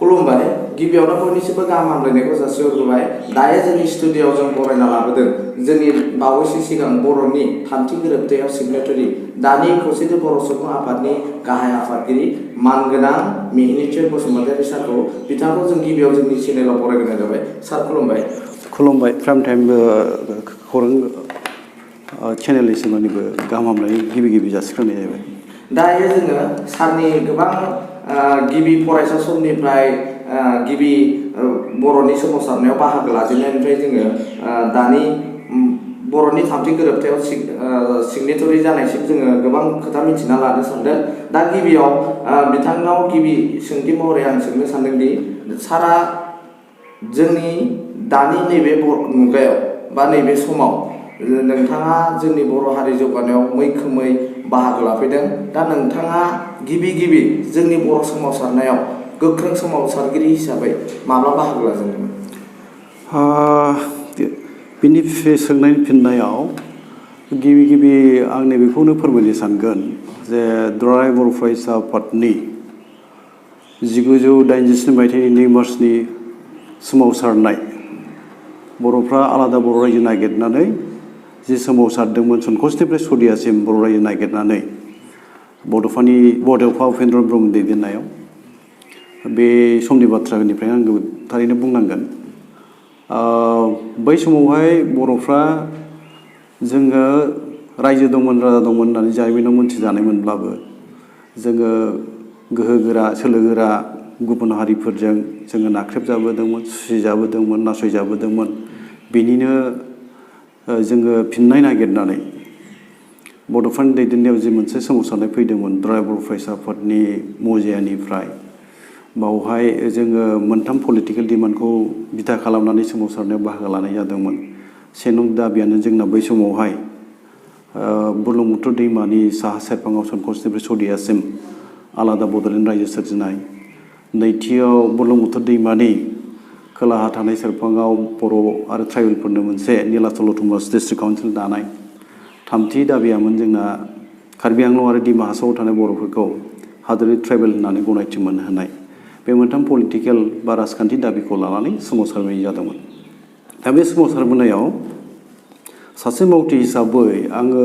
खुलुमबाय गिबियावनो बयनिसिमबो गाहाम हामलायनायखौ जासिहरबाय दायो जोंनि स्टुडिय'आव जों बरायना लाबोदों जोंनि बावैसो सिगां बर'नि थामथि गोरोबथायाव सिगनेटारि दानि खौसेथि बर' सुबुं आफादनि गाहाय आफादगिरि मानगोनां मिहिनीचरण बसुमतारी सारखौ बिथांखौ जों गिबियाव जोंनि चेनेलाव बरायग्रोनाय जाबाय। सार खुलुमबाय। खुलुमबाय प्राइम टाइम खौरां चेनेलनि सिमानिबो गाहाम हामलायनाय गिबि जासिग्रोनाय जाबाय। दायो जोङो सारनि गोबां गिबि फरायसा समनिफ्राय गिबि बर'नि सोमावसारनायाव बाहागो लाजेननायनिफ्राय जोङो दानि बर'नि थामथि गोरोबथायाव सिगनेटरि जानायसिम जोङो गोबां खोथा मिथिना लानो सानदों। दा गिबियाव बिथांनाव गिबि सोंथि महरै आं सोंनो सानदोंदि सारा जोंनि दानि नैबे मुगायाव बा नैबे समाव नोंथाङा जोंनि बर' हारि जौगानायाव मैखोमै बाहागो लाफैदों। दा नोंथाङा गिबि जोंनि बर' सोमावसारनायाव गोख्रों सोमावसारगिरि हिसाबै माब्ला बाहागो लाजेनदोंमोन? बिनि सोंनायनि फिननायाव गिबि आं नैबेखौनो फोरमायनो सानगोन जे दुलाराय बर' फरायसा आफादनि 1987 मायथाइनि 2 मार्चनि सोमावसारनाय बर'फ्रा आलादा बर' रायजो नागिरनानै जि सोमावसारदोंमोन सनकसनिफ्राय सदियासिम बर' रायजो नागिरनानै बड'फा उपेन्द्र ब्रह्म दैदेननायाव बे समनि बाथ्रानिफ्राय आं थारैनो बुंनांगोन। बै समावहाय बर'फ्रा जोङो रायजो दंमोन राजा दंमोन होननानै जारिमिनाव मोनथिजानायमोनब्लाबो जोङो गोहोगोरा सोलोगोरा गुबुन हारिफोरजों जोङो नाख्रेबजाबोदोंमोन, सुसिजाबोदोंमोन, नासयजाबोदोंमोन। बेनिनो जोङो फिननाय नागिरनानै बड'फानि दैदेननायाव जि मोनसे सोमावसारनाय फैदोंमोन दुलाराय बर' फरायसा आफादनि मजियानिफ्राय बावहाय जोङो मोनथाम पलिटिकेल डिमान्डखौ बिथा खालामनानै सोमावसारनायाव बाहागो लानाय जादोंमोन। से नं दाबियानो जोंना बै समावहाय बुरलुंबुथुर दैमानि साहा सेरफाङाव सनकसनिफ्राय सदियासिम आलादा बड'लेण्ड रायजो सोरजिनाय। नैथियाव बुरलुंबुथुर दैमानि खोलाहा थानाय सेरफाङाव बर' आरो ट्राइबेलफोरनो मोनसे नीलाचल अट'नमास डिस्ट्रिक्ट काउन्सिल दानाय। थामथि दाबियामोन जोंना कार्बि आंलं आरो डिमा हासावआव थानाय बर'फोरखौ हादोरारि ट्राइबेल होननानै गनायथि मोनहोनाय। बे मोनथाम पलिटिकेल बा राजखान्थि दाबिखौ लानानै सोमावसारनाय जादोंमोन। दा बे सोमावसारबोनायाव सासे मावथि हिसाबै आङो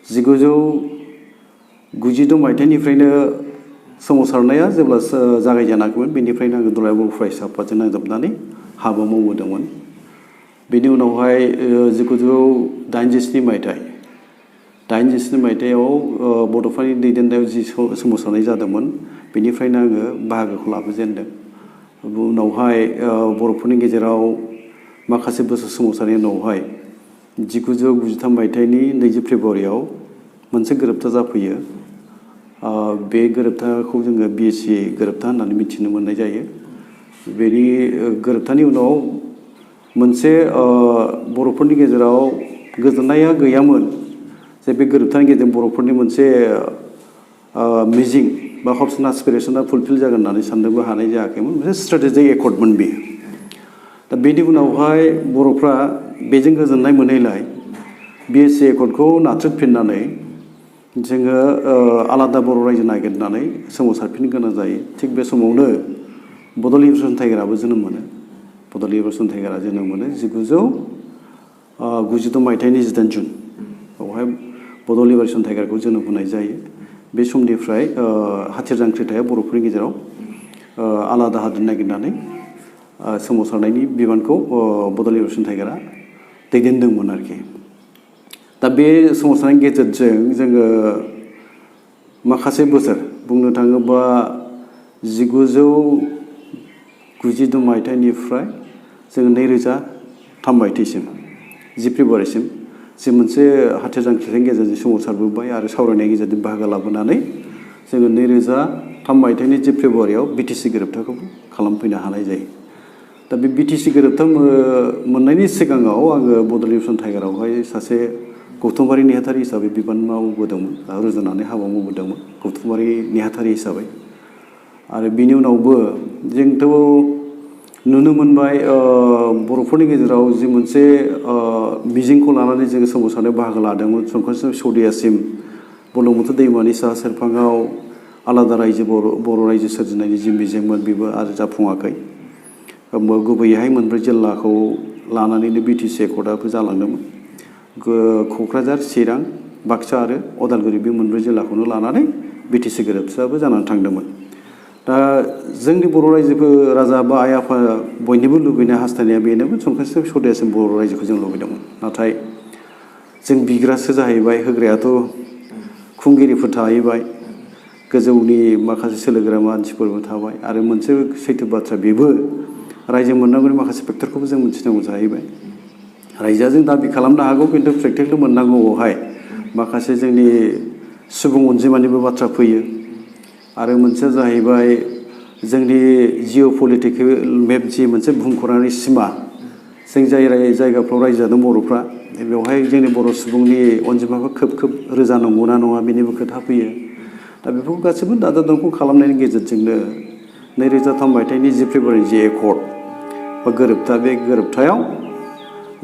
1996 मायथाइनिफ्रायनो सोमावसारनाया जेब्ला जागायजेनाखैमोन बेनिफ्रायनो आङो दुलाराय बर' फरायसा आफादजों नांजाबनानै हाबा मावबोदोंमोन। बेनि उनावहाय 1987 मायथाइयाव बड'फानि दैदेननायाव जि सोमावसारनाय जादोंमोन बेनिफ्रायनो आङो बाहागोखौ लाबोजेनदों। उनावहाय बर'फोरनि गेजेराव माखासे बोसोर सोमावसारनायनि उनावहाय 1993 मायथाइनि 20 फेब्रुवारियाव मोनसे गोरोबथा जाफैयो। बे गोरोबथाखौ जोङो BSC गोरोबथा होननानै मिथिनो मोननाय जायो। बेनि गोरोबथानि उनाव मोनसे बर'फोरनि गेजेराव गोजोननाया गैयामोन जे बे गोरोबथानि गेजेरजों बर'फोरनि मोनसे मिजिं बा हप्स एन्ड एसपिरेसना फुलफिल जागोन होननानै साननोबो हानाय जायाखैमोन। मोनसे स्ट्रेटेजिक एकर्डमोन बेयो। दा बेनि उनावहाय बर'फ्रा बेजों गोजोननाय मोनैलाय BSC एकर्डखौ नाथ्रोदफिननानै जोङो आलादा बर' रायजो नागिरनानै सोमावसारफिननो गोनां जायो। थिग बे समावनो बड' लिबारेसन टाइगाराबो जोनोम मोनो। बड' लिबारेसन टाइगारा जोनोम मोनो 1992 मायथाइनि 18 जुन बेवहाय बड' लिबारेसन टाइगारखौ जोनोम होनाय जायो। बे समनिफ्राय हाथियार जांख्रिथाया बर'फोरनि गेजेराव आलादा हादोर नागिरनानै सोमावसारनायनि बिबानखौ बड' लिबारेसन टाइगारा दैदेनदोंमोन आरोखि। दा बे सोमावसारनायनि गेजेरजों जोङो माखासे बोसोर बुंनो थाङोबा 1992 मायथाइनिफ्राय जोङो 2003 मायथाइसिम 10 फेब्रुवारिसिम जि मोनसे हाथियार जांख्रिथायनि गेजेरजों सोमावसारबोबाय आरो सावरायनायनि गेजेरजों बाहागो लाबोनानै जोङो 2003 मायथाइनि 10 फेब्रुवारियाव BTC गोरोबथाखौ खालामफैनो हानाय जायो। दा बे BTC गोरोबथा मोननायनि सिगाङाव आङो बड' लिबारेसन टाइगारावहाय सासे गौथुमारि नेहाथारि हिसाबै बिबान मावबोदोंमोन। रुजुनानै हाबा मावबोदोंमोन गौथुमारि नेहाथारि हिसाबै। आरो बिनि उनावबो जोंथ' नुनो मोनबाय बर'फोरनि गेजेराव जि मोनसे मिजिंखौ लानानै जोङो सोमावसारनायाव बाहागो लादोंमोन सनकसनिफ्राय सदियासिम बुरलुंबुथुर दैमानि साहा सेरफाङाव आलादा रायजो बर' रायजो सोरजिनायनि जि मिजिंमोन बेबो आरो जाफुङाखै। गुबैयैहाय मोनब्रै जिल्लाखौ लानानैनो बिटिसि एकर्डआबो जालांदोंमोन। क'क्राझार, चिरां, बाक्सा आरो अदालगुरि बे मोनब्रै जिल्लाखौनो लानानै बिटिसि गोरोबथायाबो जानानै थांदोंमोन। दा जोंनि बर' रायजोफोर राजा बा आइ आफा बयनिबो लुबैनाय हास्थायनाया बेनोमोन सनकासि सदियासिम बर' रायजोखौ जों लुबैदोंमोन। नाथाय जों बिग्रासो जाहैबाय, होग्रायाथ' खुंगिरिफोर थाहैबाय, गोजौनि माखासे सोलोगोरा मानसिफोरबो थाबाय आरो मोनसे सैथो बाथ्रा बेबो रायजो मोननांगौनि माखासे फेक्टरखौबो जों मिथिनांगौ जाहैबाय। रायजोआ जों दाबि खालामनो हागौ खिन्थु प्रेक्टिकेल मोननांगौआवहाय माखासे जोंनि सुबुं अनजिमानिबो बाथ्रा फैयो आरो मोनसेया जाहैबाय जोंनि जिअ' पलिटिकेल मेप जि मोनसे बुहुमखौराङारि सिमा जों जाय जायगाफ्राव रायजो जादों बर'फ्रा बेवहाय जोंनि बर' सुबुंनि अनजिमाखौ खोब रोजा नंगौना नङा बेनिबो खोथा फैयो। दा बेफोरखौ गासैबो दादा दंख' खालामनायनि गेजेरजोंनो 2003 मायथाइनि जि फेब्रुवारि जि एकर्ड बा गोरोबथा, बे गोरोबथायाव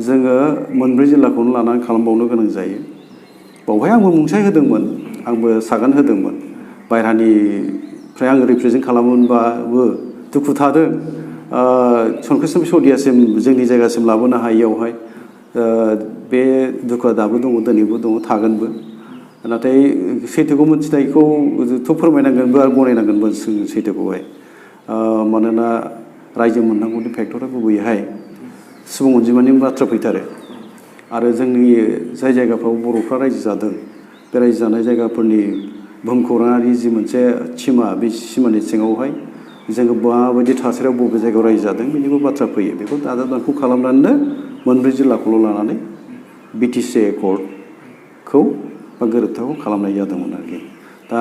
जोङो मोनब्रै जिल्लाखौनो लानानै खालामबावनो गोनां जायो। बावहाय आंबो मुंसाइ होदोंमोन, आंबो सागान होदोंमोन। बायह्रानिफ्राय आङो रिप्रेजेन्ट खालामोनबाबो दुखु थादों सनकासि सदियासिम जोंनि जायगासिम लाबोनो हायियावहाय। बे दुखुआ दाबो दङ, दिनैबो दङ, थागोनबो। नाथाय सैथोखौ मोनथिनायखौथ' फोरमायनांगोनबो आरो गनायनांगोनबो सैथोखौहाय। मानोना रायजो मोननांगौनि फेक्टरा गुबैयैहाय सुबुं अनजिमानि बाथ्रा फैथारो आरो जोंनि जाय जायगाफ्राव बर'फ्रा रायजो जादों बे रायजो जानाय जायगाफोरनि बुहुमखौराङारि जि मोनसे सिमा, बे सिमानि सिङावहाय जोङो माबायदि थासारियाव बबे जायगायाव रायजो जादों बेनिबो बाथ्रा फैयो। बेखौ दादा दानख' खालामनानैनो मोनब्रै जिल्लाखौल' लानानै बिटिसि एकर्डखौ बा गोरोबथाखौ खालामनाय जादोंमोन आरोखि। दा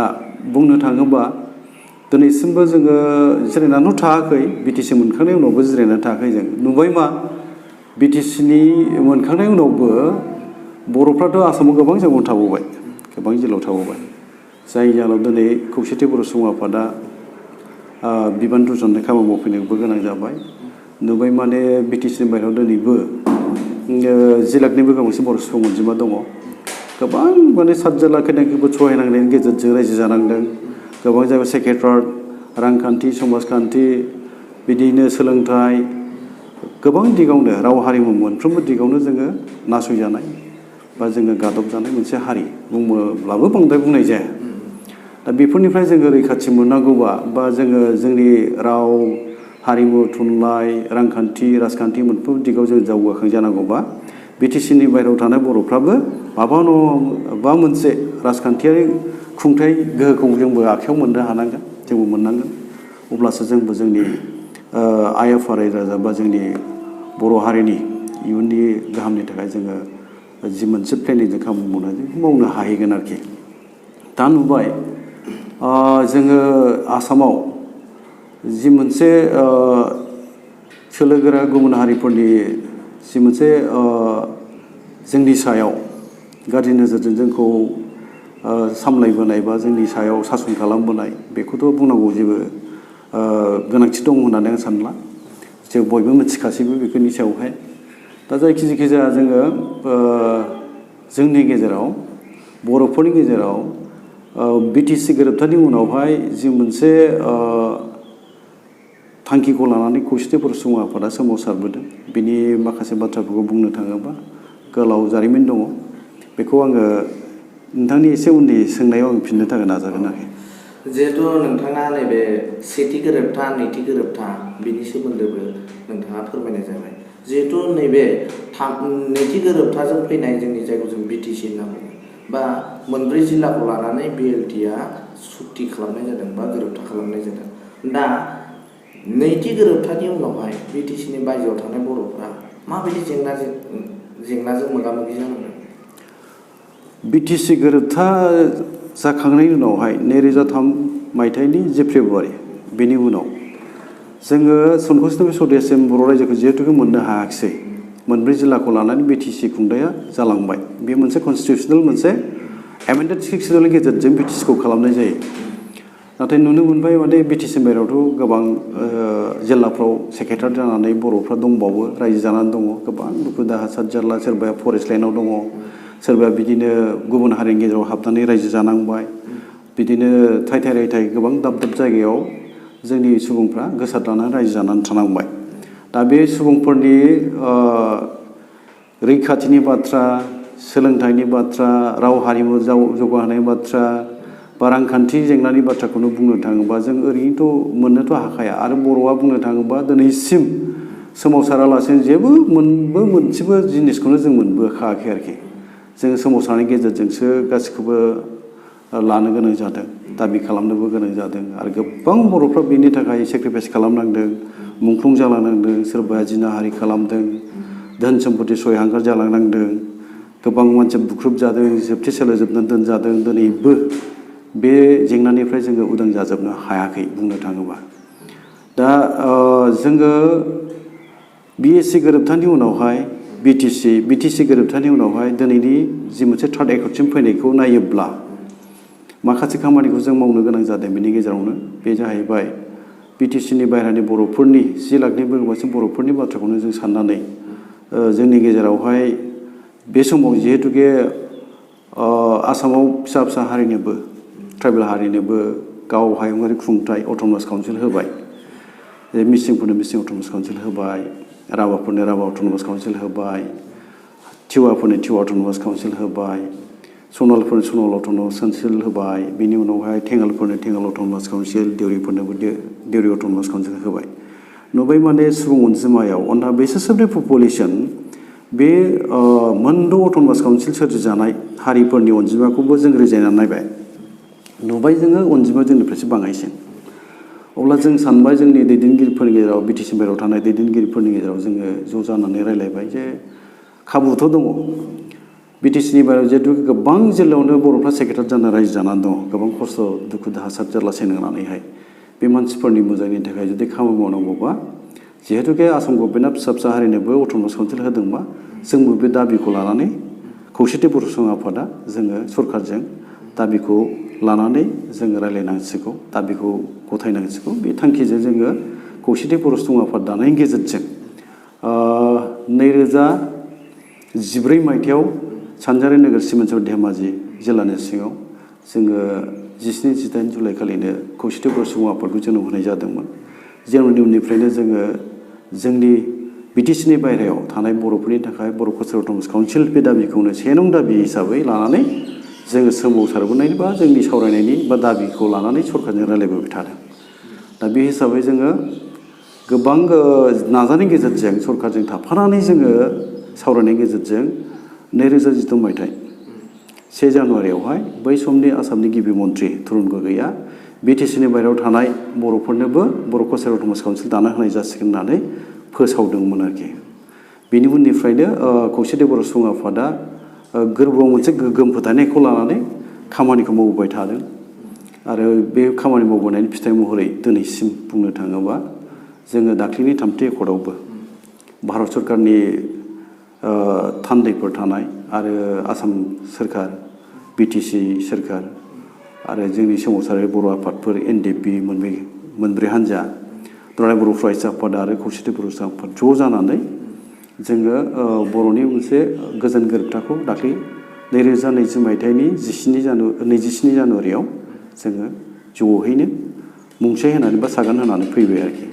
बुंनो थाङोबा दिनैसिमबो जोङो जिरायनानैथ' थायाखै, बिटिसि मोनखांनायनि उनावबो जिरायनानै थायाखै। जों नुबाय मा बिटिसिनि मोनखांनायनि उनावबो बर'फ्राथ' आसामाव गोबां जायगायाव थाबोबाय, गोबां जिल्लायाव थाबोबाय, जाय जाहोनाव दिनै खौसेथि बर' सुबुं आफादा बिबान रुजुननाय खामानि मावफैनोबो गोनां जाबाय। नुबाय माने बिटिसिनि बाहेरायाव दिनैबो 10 लाखनिबो गोबांसिन बर' सुबुं अनजिमा दङ। गोबां माने 7 जिल्ला खैनाखिबो सहायनांनायनि गेजेरजों रायजो जानांदों। गोबां जायगायाव सेक्रेटारियेट, रांखान्थि, समाजखान्थि, बिदिनो सोलोंथाइ, गोबां दिगावनो राव हारिमु मोनफ्रोमबो दिगावनो जोङो नासयजानाय बा जोङो गादबजानाय मोनसे हारि बुङोब्लाबो बांद्राय बुंनाय जाया। दा बेफोरनिफ्राय जोङो रैखाथि मोननांगौबा बा जोङो जोंनि राव हारिमु, थुनलाइ, रांखान्थि, राजखान्थि मोनफ्रोम दिगाव जों जौगाखां जानांगौबा बिटिसिनि बाहेरायाव थानाय बर'फ्राबो माबा मोनसे राजखान्थियारि खुंथाइ गोहोखौ जोंबो आखायाव मोननो हानांगोन, जोंबो मोननांगोन। अब्लासो जोंबो जोंनि आइ आफा रायजो राजा बा जोंनि बर' हारिनि इयुननि गाहामनि थाखाय जोङो जि मोनसे प्लेनिंजों खामानि मावनो हाहैगोन आरोखि। दा नुबाय जोङो आसामाव जि मोनसे सोलोगोरा गुबुन हारिफोरनि जि मोनसे जोंनि सायाव गाज्रि नोजोरजों जोंखौ सामलायबोनाय बा जोंनि सायाव सासन खालामबोनाय, बेखौथ' बुंनांगौ जेबो गोनांथि दं होननानै आं सानला। जों बयबो मिथिखासैबो बेफोरनि सायावहाय। दा जायखि जाया जोङो जोंनि गेजेराव बर'फोरनि गेजेराव बिटिसि गोरोबथानि उनावहाय जि मोनसे थांखिखौ लानानै खौसेथि बर' सुबुं आफादा सोमावसारबोदों, बिनि माखासे बाथ्राफोरखौ बुंनो थाङोबा गोलाव जारिमिन दङ। बेखौ आङो नोंथांनि एसे उननि सोंनायाव आं फिननो थाखाय नाजागोन आरोखि। जिहेथु नोंथाङा नैबे सेथि गोरोबथा, नैथि गोरोबथा बिनि सोमोन्दैबो नोंथाङा फोरमायनाय जाबाय। जिहेथु नैबे नैथि गोरोबथाजों फैनाय जोंनि जायगायाव जों बिटिसि होनना बुङो बा मोनब्रै जिल्लाखौ लानानै बिएलटिआ सुक्ति खालामनाय जादों बा गोरोबथा खालामनाय जादों। दा नैथि गोरोबथानि उनावहाय बिटिसिनि बायजोआव थानाय बर'फ्रा माबायदि जेंनाजों मोगा मोगि जानांदों? बिटिसि गोरोबथा जाखांनायनि उनावहाय 2003 मायथाइनि जि फेब्रुवारि, बेनि उनाव जोङो सनकासि सदियासिम बर' रायजोखौ जिहेतु मोननो हायाखिसै। मोनब्रै जिल्लाखौ लानानै बिटिसि खुंथाया जालांबाय। बे मोनसे कनस्टिटिउसनेल मोनसे एमेन्डेड सिक्सनेलनि गेजेरजों बिटिसिखौ खालामनाय जायो। नाथाय नुनो मोनबाय माने बिटिसि बाहेरायावथ' गोबां जिल्लाफ्राव सेक्रेटारि जानानै बर'फ्रा दंबावो, रायजो जानानै दङ। गोबां दुखु दाहा 7 जिल्ला, सोरबाया फरेस्ट लाइनाव दङ, सोरबाया बिदिनो गुबुन हारिनि गेजेराव हाबनानै रायजो जानांबाय। बिदिनो थाइथाय रायथाय गोबां दाब दाब जायगायाव जोंनि सुबुंफ्रा गोसारलानानै रायजो जानानै थानांबाय। दा बे सुबुंफोरनि रैखाथिनि बाथ्रा, सोलोंथाइनि बाथ्रा, राव हारिमु जौगाहोनायनि बाथ्रा बा रांखान्थि जेंनानि बाथ्राखौनो बुंनो थाङोबा जों ओरैनोथ' मोननोथ' हाखाया। आरो बर'आ बुंनो थाङोबा दिनैसिम सोमावसारालासेनो जेबो मोनसेबो जिनिसखौनो जों मोनबोखायाखै आरोखि। जोङो सोमावसारनायनि गेजेरजोंसो गासिखौबो लानो गोनां जादों, दाबि खालामनोबो गोनां जादों। आरो गोबां बर'फ्रा बेनि थाखाय सेक्रिफाइस खालामनांदों, मुंख्लं जालांनांदों, सोरबाया जिनाहारि खालामदों, धोन सम्पति सयहांगार जालांनांदों, गोबां मानसि बुख्रुब जादों, जोबथेसालियाव जोबनानै दोनजादों। दिनैबो बे जेंनानिफ्राय जोङो उदां जाजोबनो हायाखै बुंनो थाङोबा। दा जोङो BSC गोरोबथानि उनावहाय BTC गोरोबथानि उनावहाय दिनैनि जि मोनसे थार्ड एकर्डसिम फैनायखौ नायोब्ला माखासे खामानिखौ जों मावनो गोनां जादों। बेनि गेजेरावनो बे जाहैबाय BTCनि बाहेरानि बर'फोरनि 10 लाखनिबो गोबांसिन बर'फोरनि बाथ्राखौनो जों साननानै जोंनि गेजेरावहाय बे समाव जिहेतुके आसामाव फिसा फिसा हारिनोबो, ट्राइबेल हारिनोबो गाव हायुङारि खुंथाय अट'नमास काउन्सिल होबाय, मिसिंफोरनो मिसिं अट'नमास काउन्सिल होबाय, राभाफोरनो राभा अट'नमास काउन्सिल होबाय, टिवाफोरनो टिवा अट'नमास काउन्सिल होबाय, सनालफोरनो सनाल अट'नमास काउन्सिल होबाय, बिनि उनावहाय थेङालफोरनो थेङाल अट'नमास काउन्सिल, देउरिफोरनोबो देउरि अट'नमास काउन्सिल होबाय। नुबाय माने सुबुं अनजिमायाव अन द बेसिस अफ द पपुलेसन बे मोनद' अट'नमास काउन्सिल सोरजिजानाय हारिफोरनि अनजिमाखौबो जों रिजायनानै नायबाय। नुबाय जोङो अनजिमा जोंनिफ्रायसो बाङायसिन। अब्ला जों सानबाय जोंनि दैदेनगिरिफोरनि गेजेराव BTC बाहेरायाव थानाय दैदेनगिरिफोरनि गेजेराव जोङो ज' जानानै रायज्लायबाय जे खाबुथ' दङ। BTCनि बाहेरायाव जिहेतु गोबां जिल्लायावनो बर'फ्रा सेक्रेटारि जाना रायजो जानानै दङ, गोबां खस्थ' दुखु दाहा जारला सैनांनानैहाय। बे मानसिफोरनि मोजांनि थाखाय जुदि खामानि मावनांगौबा, जिहेतुके आसाम गभर्नमेन्टआ फिसा फिसा हारिनोबो अट'नमास काउन्सिल होदोंबा जोंबो बे दाबिखौ लानानै खौसेथि बर' सुबुं आफादा जोङो सरकारजों दाबिखौ लानानै जोङो रायज्लायनांसिगौ, दाबिखौ गथायनांसिगौ। बे थांखिजों जोङो खौसेथि बर' सुबुं आफाद दानायनि गेजेरजों 2013 मायथाइयाव सानजारि नोगोर सिमेन्ट धेमाजि जिल्लानि सिङाव जोङो 17-18 जुलाइ खालिनो खौसेथि बर' सुबुं आफादखौ जोनोम होनाय जादोंमोन। जोनोमनि उननिफ्रायनो जोङो जोंनि BTCनि बाहेरायाव थानाय बर'फोरनि थाखाय बर' कालचारेल अट'नमास काउन्सिल बे दाबिखौनो से नं दाबि हिसाबै लानानै जोङो सोमावसारबोनायनि बा जोंनि सावरायनायनि बा दाबिखौ लानानै सरकारजों रायज्लायबोबाय थादों। दा बे हिसाबै जोङो गोबां नाजानायनि गेजेरजों सरकारजों थाफानानै जोङो सावरायनायनि गेजेरजों 2016 मायथाइ 1 जानुवारियावहाय बै समनि आसामनि गिबि मन्थ्रि तरुन गगैया BTCनि बाहेरायाव थानाय बर'फोरनोबो बर' कालचारेल अट'नमास काउन्सिल दाना होनाय जासिगोन होननानै फोसावदोंमोन आरोखि। बेनि उननिफ्रायनो खौसेथि बर' सुबुं आफादा गोरबोआव मोनसे गोग्गोम फोथायनायखौ लानानै खामानिखौ मावबोबाय थादों। आरो बे खामानि मावबोनायनि फिथाइ महरै दिनैसिम बुंनो थाङोबा जोङो दाख्लैनि 3थि एकर्डआवबो भारत सरकारनि थान्दैफोर थानाय आरो आसाम सोरखार, BTC सोरखार आरो जोंनि सोमावसारारि बर' आफादफोर NDP मोनब्रै हान्जा, दुलाराय बर' फरायसा आफाद आरो खौसेथि बर' आफाद ज' जानानै जोङो बर'नि मोनसे गोजोन गोरोबथाखौ दाख्लै 2020 मायथाइनि 27 जानुवारियाव जोङो ज'हैनो मुंसाइ होनानै बा सागान होनानै फैबाय आरोखि।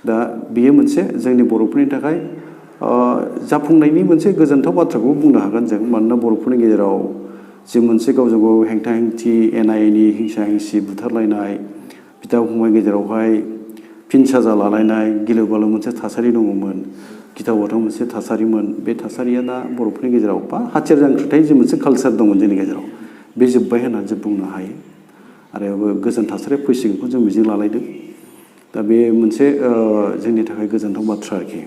दा बेयो मोनसे जोंनि बर'फोरनि थाखाय जाफुंनायनि मोनसे गोजोनथाव बाथ्राखौ बुंनो हागोन जों। मानोना बर'फोरनि गेजेराव जे मोनसे गावजों गाव हेंथा हेंथि, एना-एनि, हिंसा हिंसि, बुथारलायनाय, बिदा फंबाय गेजेरावहाय फिन साजा लालायनाय, गिलु बालु मोनसे थासारि दङमोन, गिथाव बाथाव मोनसे थासारिमोन। बे थासारिया दा बर'फोरनि गेजेराव बा हाथियार जांख्रिथाय जे मोनसे कालसार दंमोन जोंनि गेजेराव, बे जोब्बाय होननानै जों बुंनो हायो। आरो गोजोन थासारिया फैसिगोनखौ जों मिजिं लालायदों। दा बे मोनसे जोंनि थाखाय गोजोनथाव बाथ्रा आरोखि।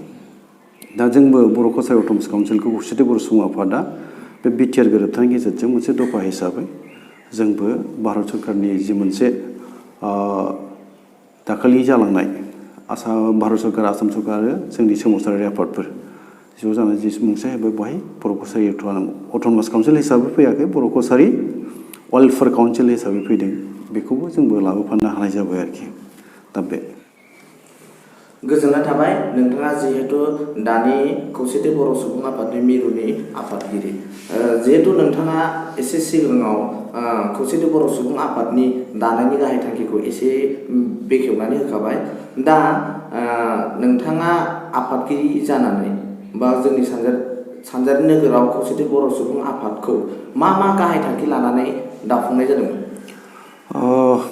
दा जोंबो बर' कालचारेल अट'नमास काउन्सिलखौ खौसेथि बर' सुबुं आफादा बे बिटिआर गोरोबथानि गेजेरजों मोनसे दफा हिसाबै जोंबो भारत सरकारनि जि मोनसे दाखालि जालांनाय भारत सरकार, आसाम सरकार आरो जोंनि सोमावसारारि आफादफोर ज' जानानै जि मुंसाइ होबाय, बेवहाय बर' कसारि अट'नमास काउन्सिल हिसाबै फैयाखै, बर' कसारि वेलफेयार काउन्सिल हिसाबै फैदों। बेखौबो जोंबो लाबोफानो हानाय जाबाय आरोखि। दा बे गोजोननाय थाबाय नोंथाङा जिहेतु दानि खौसेथि बर' सुबुं आफादनि मिरुनि आफादगिरि, जिहेतु नोंथाङा एसे सिगाङाव खौसेथि बर' सुबुं आफादनि दानायनि गाहाय थांखिखौ एसे बेखेवनानै होखाबाय। दा नोंथाङा आफादगिरि जानानै बा जोंनि सानजारि नोगोराव खौसेथि बर' सुबुं आफादखौ मा गाहाय थांखि लानानै दाफुंनाय जादोंमोन?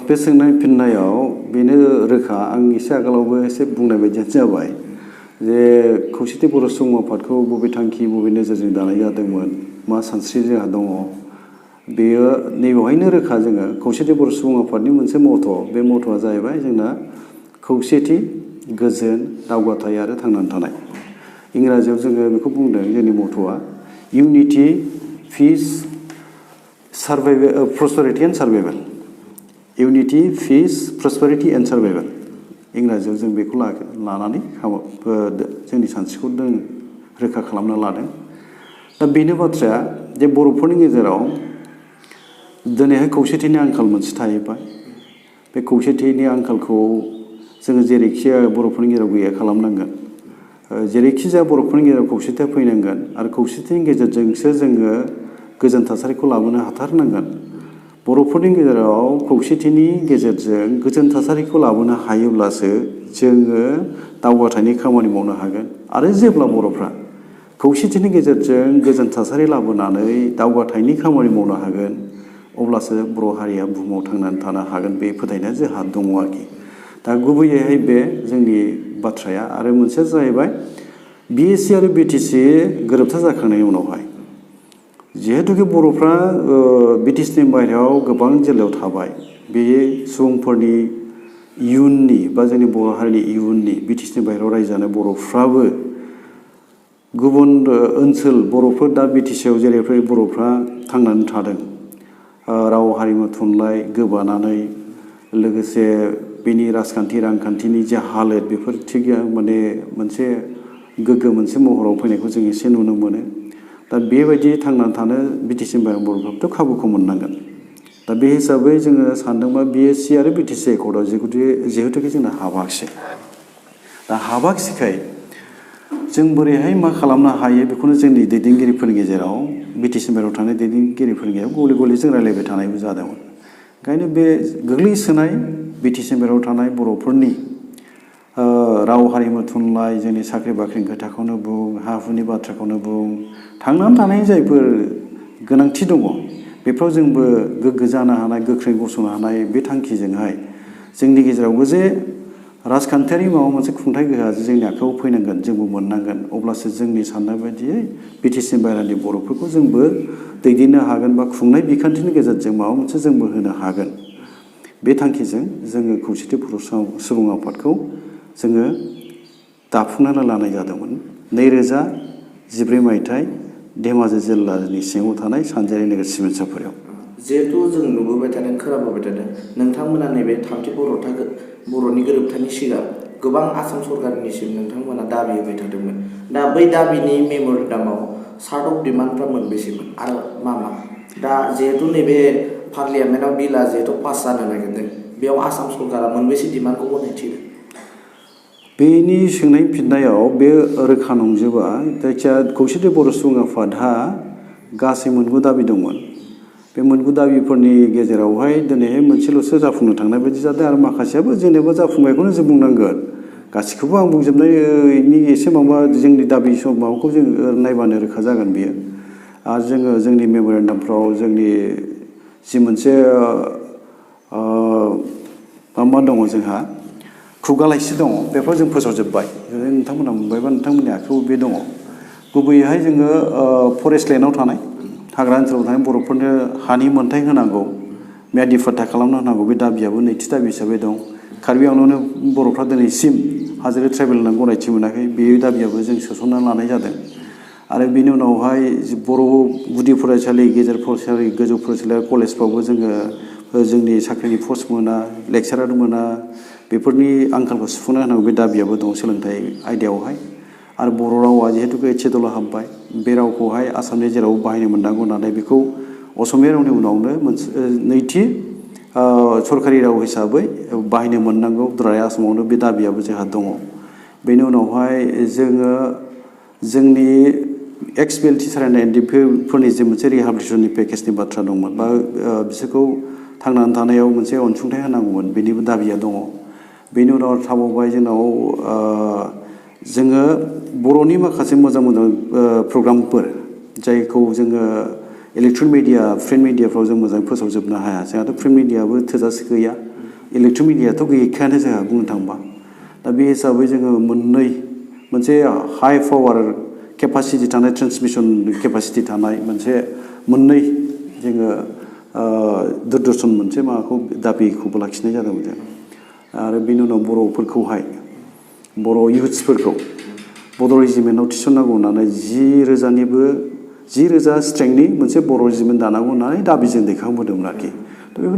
बे सोंनाय फिननायाव बेनो रोखा, आं एसे आगोलावबो एसे बुंनाय बायदियानो जाबाय जे खौसेथि बर' सुबुं आफादखौ बबे थांखि बबे नोजोरजों दानाय जादोंमोन, मा सानस्रि जोंहा दङ, बेयो नैबेवहायनो रोखा। जोङो खौसेथि बर' सुबुं आफादनि मोनसे बे मथ'आ जाहैबाय जोंना खौसेथि, गोजोन, दावगाथाय आरो थांनानै थानाय। इंराजियाव जोङो बेखौ बुंदों, जोंनि मथ'आ unity, peace, prosperity and survival. Unity, peace, prosperity and survival. इंराजियाव जों बेखौ लानानै जोंनि सानस्रिखौ जों रोखा खालामना लादों। दा बेनो बाथ्राया जे बर'फोरनि गेजेराव दिनैहाय खौसेथिनि आंखाल मोनसे थाहैबाय। बे खौसेथिनि आंखालखौ जोङो जेरैखि बर'फोरनि गेजेराव गैया खालामनांगोन। जेरैखि जाया बर'फोरनि गेजेराव खौसेथिया फैनांगोन आरो खौसेथिनि गेजेरजोंसो जोङो गोजोन थासारिखौ लाबोनो हाथारनांगोन। बर'फोरनि गेजेराव खौसेथिनि गेजेरजों गोजोन थासारिखौ लाबोनो हायोब्लासो जोङो दावगाथायनि खामानि मावनो हागोन। आरो जेब्ला बर'फ्रा खौसेथिनि गेजेरजों गोजोन थासारि लाबोनानै दावगाथायनि खामानि मावनो हागोन, अब्लासो बर' हारिया बुहुमाव थांनानै थानो हागोन। बे फोथायनाया जोंहा दङ आरोखि। दा गुबैयैहाय बे जोंनि बाथ्राया। आरो मोनसेया जाहैबाय BSC आरो BTC गोरोबथा जाखांनायनि उनावहाय जिहेतुके बर'फ्रा BTCनि बाहेरायाव गोबां जिल्लायाव थाबाय, बे सुबुंफोरनि इयुननि बा जोंनि बर' हारिनि इयुननि BTCनि बाहेरायाव रायजो जानाय बर'फ्राबो गुबुन ओनसोल, बर'फोर दा BTCआव जेरैफ्राय बर'फ्रा थांनानै थादों, राव हारिमु थुनलाइ गोबानानै, लोगोसे बेनि रांखान्थिनि जे हालोद, बेफोर थिग माने मोनसे गोग्गो मोनसे महराव फैनायखौ जों एसे नुनो मोनो। दा बेबायदि थांनानै थानो BTCनि बाहेरायाव बर'फ्राबोथ' खाबुखौ मोननांगोन। दा बे हिसाबै जोङो सानदोंबा BSC आरो BTC एकर्डआव जिहेतुके जोंना हाबाखिसै। दा हाबाखिसैखाय जों बोरैहाय मा खालामनो हायो बेखौनो जोंनि दैदेनगिरिफोरनि गेजेराव, BTCनि बाहेरायाव थानाय दैदेनगिरिफोरनि गेजेराव गले जों रायलायबाय थानायबो जादोंमोन। ओंखायनो बे गोग्लैसोनाय BTCनि बाहेरायाव थानाय बर'फोरनि राव हारिमु थुनलाइ, जोंनि साख्रि बाख्रिनि खोथाखौनो बुं, हा हुनि बाथ्राखौनो बुं, थांनानै थानायनि जायफोर गोनांथि दङ, बेफ्राव जोंबो गोग्गो जानो हानाय, गोख्रों गसंनो हानाय बे थांखिजोंहाय जोंनि गेजेरावबो जे राजखान्थियारि माबा मोनसे खुंथाय गोहोआ जोंनि आखायाव फैनांगोन, जोंबो मोननांगोन। अब्लासो जोंनि साननाय बायदियै BTCनि बाहेरानि बर'फोरखौ जोंबो दैदेननो हागोन बा खुंनाय बिखान्थिनि गेजेरजों माबा मोनसे जोंबो होनो हागोन। बे थांखिजों जोङो खौसेथि बर' सुबुं आफादखौ जोङो दाफुंनानै लानाय जादोंमोन। 2013 मायथाइ धेमाजि जिल्लानि सिङाव थानाय सानजारि नोगोर सिमेन्ट सापरियाव। जिहेथु जों नुबोबाय थादों, खोनाबोबाय थादों, नोंथांमोना नैबे थामथि बर'नि गोरोबथानि सिगां गोबां आसाम सरकारनिसिम नोंथांमोना दाबि होबाय थादोंमोन। दा बै दाबिनि मेम'रेन्डामाव चार्ट अफ डिमान्डफ्रा मोनबेसेमोन आरो मा? दा जिहेतु नैबे पार्लियामेन्टआव बिलआ जिहेतु पास जानो नागिरदों, बेयाव आसाम सरकारा मोनबेसे डिमान्डखौ गनायथि होदों? बेनि सोंनाय फिननायाव बे रोखा नंजोबा। जायखिया खौसेथि बर' सुबुं आफादहा गासै 9 दाबि दंमोन। बे 9 दाबिफोरनि गेजेरावहाय दिनैहाय मोनसेल'सो जाफुंनो थांनाय बायदि जादों, आरो माखासेयाबो जेनेबा जाफुंबायखौनो जों बुंनांगोन। गासैखौबो आं बुंजोबनायनि एसे माबा जोंनि दाबि माबाखौ जों नायबानो रोखा जागोन बेयो। आरो जोङो जोंनि मेम'रेन्डामफ्राव जोंनि जि मोनसे मा दङ जोंहा खुगा लाइसि दङ, बेफोर जों फोसावजोब्बाय। नोंथांमोना मोनबायबा नोंथांमोननि आखायाव बे दङ। गुबैयैहाय जोङो फरेस्ट लेन्डआव थानाय, हाग्रा ओनसोलाव थानाय बर'फोरनो हानि मोन्थाय होनांगौ, मियादि फाट्टा खालामना होनांगौ, बे दाबियाबो नैथि दाबि हिसाबै दं। कार्बि आंलंनो बर'फ्रा दिनैसिम हाजोआरि ट्राइबेल होननानै गनायथि मोनाखै, बे दाबियाबो जों सोसननानै लानाय जादों। आरो बेनि उनावहाय बर' गुदि फरायसालि, गेजेर फरायसालि, गोजौ फरायसालि आरो कलेजफ्रावबो जोङो जोंनि साख्रिनि पस्ट मोना, लेक्सारार मोना, बेफोरनि आंखालखौ सुफुंना होनांगौ, बे दाबियाबो दं सोलोंथाइ आयदायावहाय। आरो बर' रावा जिहेतु एच एदलाव हाबबाय, बे रावखौहाय आसामनि जेराव बाहायनो मोननांगौ होननानै बेखौ असमिया रावनि उनावनो नैथि सरकारि राव हिसाबै बाहायनो मोननांगौ दुलाराय आसामावनो, बे दाबियाबो जोंहा दङ। बेनि उनावहाय जोङो जोंनि X B L teacher and N D फोरनि जे मोनसे रिहाबिलिटेसननि पेकेजनि बाथ्रा दंमोन बा बिसोरखौ थांनानै थानायाव मोनसे अनसुंथाइ होनांगौमोन बेनिबो दाबिया दङ। बेनि उनाव थाबावबाय जोंनाव जोङो बर'नि माखासे मोजां मोजां प्रग्रामफोर जायखौ जोङो इलेक्ट्रनिक मिडिया प्रिन्ट मिडियाफ्राव जों मोजाङै फोसावजोबनो हाया। जोंहाथ' प्रिन्ट मिडियाबो थोजासे गैया, इलेक्ट्रनिक मिडियाथ' गैखायानो जोंहा बुंनो थांबा। दा बे हिसाबै जोङो मोनसे हाई पावार केपासिटि थानाय ट्रेन्समिसन केपासिटि थानाय मोननै जोङो दुरदर्शन मोनसे माबाखौ दाबिखौबो लाखिनाय जादोंमोन जों। आरो बेनि उनाव बर'फोरखौहाय बर' इयुथ्सफोरखौ बड' रेजिमेन्टआव थिसननांगौ होननानै 10,000 स्ट्रेंथनि मोनसे बर' रेजिमेन्ट दानांगौ होननानै दाबिजों दैखांबोदोंमोन आरोखि।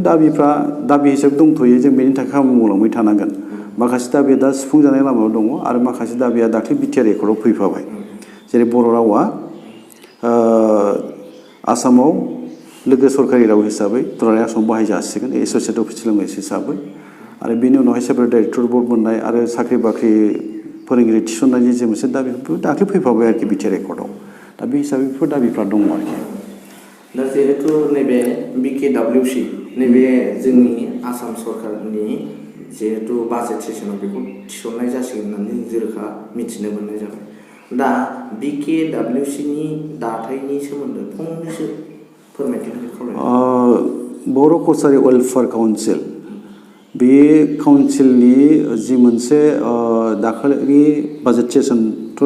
दा बेफोर दाबि हिसाबै दंथ'यो, जों बेनि थाखाय खामानि मावलांबाय थानांगोन। माखासे दाबिया दा सुफुंजानाय लामायाव दङ आरो माखासे दाबिया दाख्लै बिटिआर एकर्डआव फैफाबाय। जेरै बर' रावा आसामाव लोगो सरकारि राव हिसाबै दुलाराय आसामाव बाहायजासिगोन एस'सियेटेड अफिसियेल लेंगुवेज हिसाबै। आरो बेनि उनावहाय सेपारेट डाइरेक्टर बर्ड मोननाय आरो साख्रि बाख्रि फोरोंगिरि थिसननायनि जे मोनसे दाबि दाख्लै फैफाबाय आरोखि बिटिआर एकर्डआव। दा बे हिसाबै बेफोर दाबिफ्रा दङ आरोखि। दा जिहेतु नैबे BKWC नैबे जोंनि आसाम सरकारनि जिहेतु बाजेट सेसनाव बेखौ थिसननाय जासिगोन होननानै जों रोखा मिथिनो मोननाय जाबाय। दा BKWCनि दाथायनि सोमोन्दै फंनैसो फोरमायथि होनो खावलायनाय। बर' कसारि वेलफेयार काउन्सिल, बे काउन्सिलनि जि मोनसे दाखालि बाजेट सेसनथ'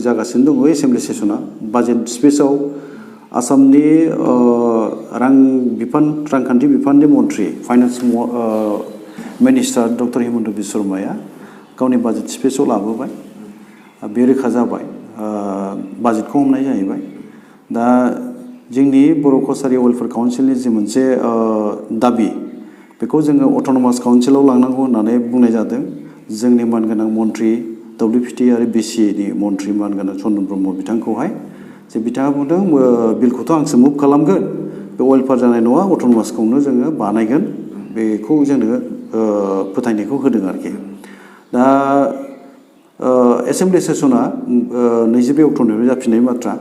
जागासिनो दङ, एसेमब्लि सेसना। बाजेट स्पिचआव आसामनि रांखान्थि बिफाननि मन्थ्रि finance minister doctor Himanta Biswa शर्माया गावनि बाजेट स्पिचआव लाबोबाय। बे रोखा जाबाय, बाजेटखौ हमनाय जाहैबाय। दा जोंनि बर' कसारि वेलफेयार काउन्सिलनि जि मोनसे दाबि बेखौ जोङो अट'नमास काउन्सिलाव लांनांगौ होननानै बुंनाय जादों। जोंनि मानगोनां मन्थ्रि WPT आरो BCAनि मन्थ्रि मानगोनां चन्दन ब्रह्म बिथांखौहाय जे बिथाङा बुंदों बिलखौथ' आंसो मुभ खालामगोन, बे वेलफेयार जानाय नङा, अट'नमासखौनो जोङो बानायगोन, बेखौ जोंनो फोथायनायखौ होदों आरोखि। दा एसेमब्लि सेसना 22 अक्ट'निफ्राय जाफिननाय बाथ्रा,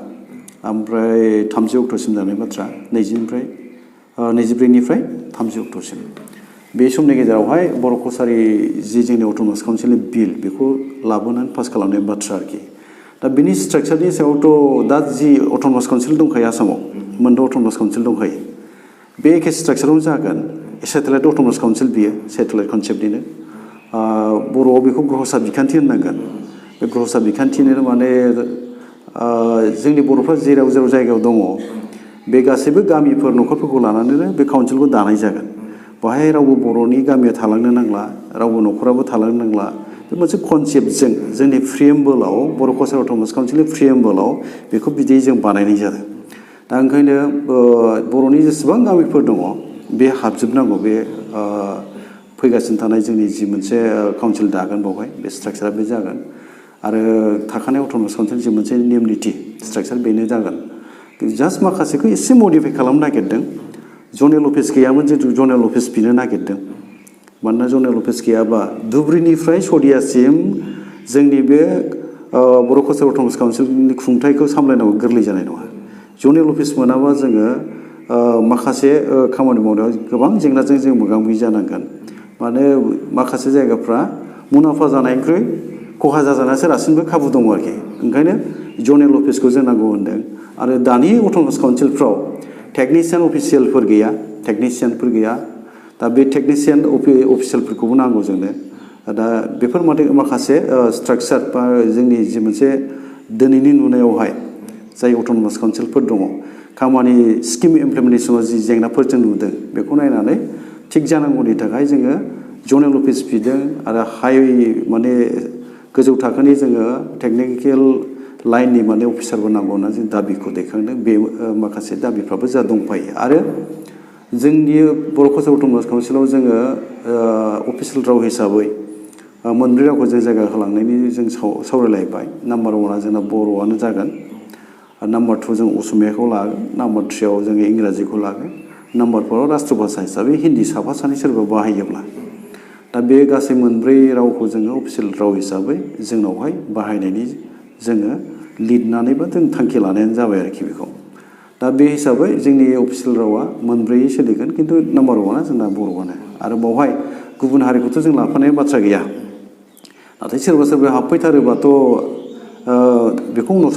ओमफ्राय 30 अक्ट'सिम जानाय बाथ्रा, 24निफ्राय 30 अक्ट'सिम। बे समनि गेजेरावहाय बर' कसारि जि जोंनि अट'नमास काउन्सिलनि बिल बेखौ लाबोनानै पास खालामनाय बाथ्रा आरोखि। दा बिनि स्ट्राक्चारनि सायावथ' दा जि अट'नमास काउन्सिल दंखायो आसामाव, मोनद' अट'नमास काउन्सिल दंखायो, बे एखे स्ट्राक्चारावनो जागोन। सेटेलाइट अट'नमास काउन्सिल बियो, सेटेलाइट कनसेप्टनिनो। बर'आव बेखौ ग्रहसा बिखान्थि होननांगोन। बे ग्रहसा बिखान्थिनो माने जोंनि बर'फ्रा जेराव जायगायाव दङ बे गासैबो गामिफोर न'खरफोरखौ लानानैनो बे काउन्सिलखौ दानाय जागोन। बेहाय रावबो बर'नि गामिया थालांनो नांला, रावबो न'खराबो थालांनो नांला। बे मोनसे कनसेप्टजों जोंनि प्रिएम्बोलाव, बर' कसारि अट'नमास काउन्सिलनि प्रिएम्बोलाव बेखौ बिदियै जों बानायनाय जादों। दा ओंखायनो बर'नि जेसेबां गामिफोर दङ बे हाबजोबनांगौ। बे फैगासिनो थानाय जोंनि जि मोनसे काउन्सिल दागोन बेवहाय बे स्ट्राक्चारा बे जागोन। आरो थाखानाय अट'नमास काउन्सिल जि मोनसे नेम निथि स्ट्राक्चार बेनो जागोन। जास्ट माखासेखौ एसे मडिफाइ खालामनो नागिरदों। जनेल अफिस गैयामोन, जितु जनेल अफिस बिनो नागिरदों। मानोना जनेल अफिस गैयाबा धुबुरीनिफ्राय सदियासिम जोंनि बे बर' कसारि अट'नमास काउन्सिलनि खुंथायखौ सामलायनांगौ गोरलै जानाय नङा। जनेल अफिस मोनाबा जोङो माखासे खामानि मावनायाव गोबां जेंनाजों जों मोगा मोगि जानांगोन। माने माखासे जायगाफ्रा मुलाम्फा जानायनिख्रुइ खहा जाजानायासो रासिनबो खाबु दङ आरोखि। ओंखायनो जनेल अफिसखौ जों नांगौ होनदों। आरो दानि अट'नमास काउन्सिलफ्राव टेकनिशियानफोर गैया। दा बे टेकनिशियान अफिसियेलफोरखौबो नांगौ जोंनो। दा बेफोर माखासे स्ट्राक्चार बा जोंनि जि मोनसे दिनैनि नुनायावहाय जाय अट'नमास काउन्सिलफोर दङ, खामानि स्किम इमप्लिमेन्टेसनाव जि जेंनाफोर जों नुदों बेखौ नायनानै थिग जानांगौनि थाखाय जोङो जनेल अफिस बिदों। आरो माने गोजौ थाखोनि जोङो टेकनिकेल लाइननि माने अफिसारबो नांगौ होनना जों दाबिखौ दैखांदों। बे माखासे दाबिफ्राबो जा दंफायो। आरो जोंनि बर' कसारि अट'नमास काउन्सिलाव जोङो अफिसियेल राव हिसाबै मोनब्रै रावखौ जों जायगा होलांनायनि जों सावरायलायबाय। नाम्बार 1आ जोंना बर'आनो जागोन। नाम्बार 2 जों असमियाखौ लागोन। नाम्बार 3आव जोङो इंराजिखौ लागोन। नाम्बार 4आव राष्ट्र भाषा हिसाबै हिन्दी साफा सानै सोरबा बाहायोब्ला। दा बे गासै मोनब्रै रावखौ जोङो अफिसियेल राव हिसाबै जोंनावहाय बाहायनायनि जोङो लिरनानैबा जों थांखि लानायानो जाबाय आरोखि बेखौ दा बे हिसाबै जोंनि अफिसियेल रावा मोनब्रैयै सोलिगोन खिन्थु नाम्बार वानआ जोंना बर'आनो आरो बावहाय गुबुन हारिखौथ' जों लाफानाय बाथ्रा गैया नाथाय सोरबा सोरबा हाबफैथारोबाथ' बेखौ उनाव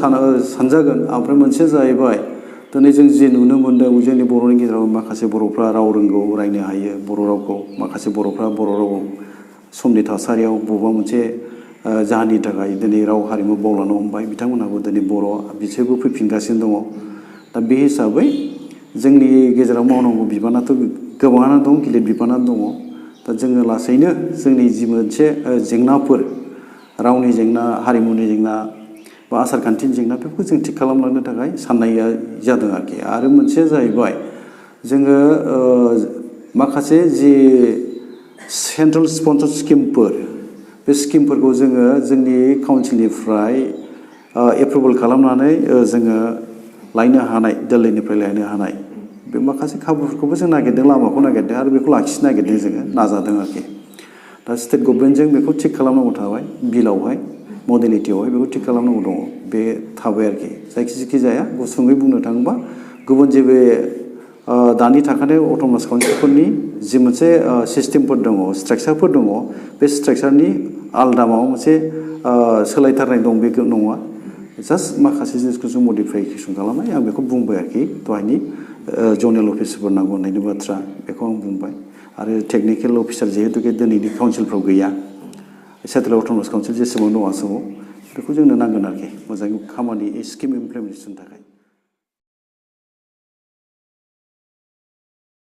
सानजागोन ओमफ्राय मोनसेया जाहैबाय दिनै जों जे नुनो मोन्दों जोंनि बर'नि गेजेराव माखासे बर'फ्रा राव रोंगौ रायनो हायो बर' रावखौ माखासे बर'फ्रा बर' रावाव समनि थासारियाव बबेबा मोनसे जाहोननि थाखाय दिनै राव हारिमु बावलांनो हमबाय बिथांमोनहाबो दिनै बर' बिसोरबो फैफिनगासिनो दङ दा बे हिसाबै जोंनि गेजेराव मावनांगौ बिबानाथ' गोबाङानो दं गिलिर बिबानानो दङ दा जोङो लासैनो जोंनि जि मोनसे जेंनाफोर रावनि जेंना हारिमुनि जेंना बा आसारखान्थिनि जेंना बेफोरखौ जों थिग खालामलांनो थाखाय साननाया जादों आरोखि आरो मोनसेया जाहैबाय जोङो माखासे जि सेन्ट्रेल स्पन्सर स्किमफोर बे स्किमफोरखौ जोङो जोंनि काउन्सिलनिफ्राय एप्रुभेल खालामनानै जोङो लायनो हानाय दिल्लीनिफ्राय लायनो हानाय बे माखासे खाबुफोरखौबो जों नागिरदों लामाखौ नागिरदों आरो बेखौ लाखिनो नागिरदों जोङो नाजादों आरोखि दा स्टेट गभर्नमेन्टजों बेखौ थिग खालामनांगौ थाबाय बिलावहाय मडेलिटियावहाय बेखौ थिग खालामनांगौ दङ बे थाबाय आरोखि जायखि जाया गुसुङै बुंनो थाङोबा गुबुन जेबो दानि थाखानाय अट'नमास काउन्सिलफोरनि जि मोनसे सिस्टेमफोर दङ स्ट्राक्चारफोर दङ बे स्ट्राक्चारनि आलदा माबा मोनसे सोलायथारनाय दं बे नङा जास्ट माखासे जिनिसखौ जों मडिफिकेसन खालामनाय आं बेखौ बुंबाय आरोखि दहायनि जनेल अफिसफोर नांगौ होननायनि बाथ्रा बेखौ आं बुंबाय आरो टेकनिकेल अफिसार जिहेतुके दिनैनि काउन्सिलफ्राव गैया सेन्ट्रेल अट'नमास काउन्सिल जेसेबां दं आसामाव बेखौ जोंनो नांगोन आरोखि मोजाङै खामानि स्किम इमप्लिमेन्टेसननि थाखाय